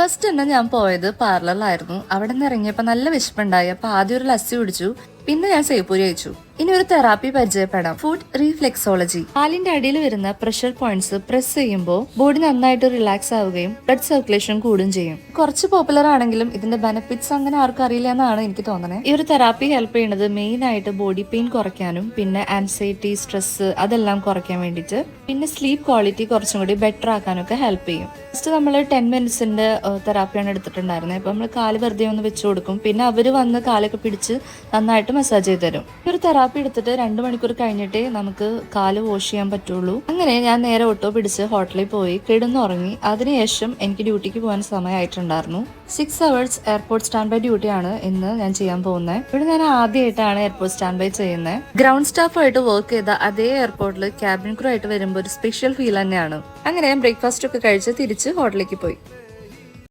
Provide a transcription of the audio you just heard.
First തന്നെ ഞാൻ പോയത് പാർലറിലായിരുന്നു. അവിടെ നിന്ന് ഇറങ്ങിയപ്പോൾ നല്ല വിശപ്പുണ്ടായി. അപ്പൊ ആദ്യം ഒരു ലസ്സി കുടിച്ചു, പിന്നെ ഞാൻ സേപ്പൂരി കഴിച്ചു. ഇനി ഒരു തെറാപ്പി പരിചയപ്പെടാം. ഫുഡ് റീഫ്ലെക്സോളജി. കാലിന്റെ അടിയിൽ വരുന്ന പ്രഷർ പോയിന്റ്സ് പ്രസ് ചെയ്യുമ്പോൾ ബോഡി നന്നായിട്ട് റിലാക്സ് ആവുകയും ബ്ലഡ് സർക്കുലേഷൻ കൂടുകയും ചെയ്യും. കുറച്ച് പോപ്പുലർ ആണെങ്കിലും ഇതിന്റെ ബെനിഫിറ്റ്സ് അങ്ങനെ ആർക്കും അറിയില്ല എന്നാണ് എനിക്ക് തോന്നുന്നത്. ഈ ഒരു തെറാപ്പി ഹെൽപ്പ് ചെയ്യുന്നത് മെയിൻ ആയിട്ട് ബോഡി പെയിൻ കുറയ്ക്കാനും പിന്നെ ആൻസൈറ്റി, സ്ട്രെസ് അതെല്ലാം കുറയ്ക്കാൻ വേണ്ടിയിട്ട്, പിന്നെ സ്ലീപ്പ് ക്വാളിറ്റി കുറച്ചും കൂടി ബെറ്റർ ആക്കാനൊക്കെ ഹെൽപ്പ് ചെയ്യും. ഫസ്റ്റ് നമ്മൾ 10 മിനിറ്റ്സിന്റെ തെറാപ്പിയാണ് എടുത്തിട്ടുണ്ടായിരുന്നത്. അപ്പൊ നമ്മൾ കാല് വെറുതെ ഒന്ന് വെച്ച് കൊടുക്കും, പിന്നെ അവര് വന്ന് കാലൊക്കെ പിടിച്ച് നന്നായിട്ട് മസാജ് ചെയ്ത് തരും. ഈ ഒരു തെറാപ്പി എടുത്തിട്ട് 2 മണിക്കൂർ കഴിഞ്ഞിട്ടേ നമുക്ക് കാല് വാഷ് ചെയ്യാൻ പറ്റുള്ളൂ. അങ്ങനെ ഞാൻ നേരെ ഓട്ടോ പിടിച്ച് ഹോട്ടലിൽ പോയി കിടന്നുറങ്ങി. അതിനുശേഷം എനിക്ക് ഡ്യൂട്ടിക്ക് പോകാൻ സമയമായിട്ടുണ്ടായിരുന്നു. 6 hours എയർപോർട്ട് സ്റ്റാൻഡ് ബൈ ഡ്യൂട്ടിയാണ് ഇന്ന് ഞാൻ ചെയ്യാൻ പോകുന്നത്. ഇവിടെ ഞാൻ ആദ്യമായിട്ടാണ് എയർപോർട്ട് സ്റ്റാൻഡ് ബൈ ചെയ്യുന്നത്. ഗ്രൗണ്ട് സ്റ്റാഫായിട്ട് വർക്ക് ചെയ്ത അതേ എയർപോർട്ടിൽ ക്യാബിൻ ക്രൂ ആയിട്ട് വരുമ്പോൾ ഒരു സ്പെഷ്യൽ ഫീൽ തന്നെയാണ്. അങ്ങനെ ഞാൻ ബ്രേക്ക്ഫാസ്റ്റ് ഒക്കെ കഴിച്ച് തിരിച്ച് ഹോട്ടലിലേക്ക് പോയി.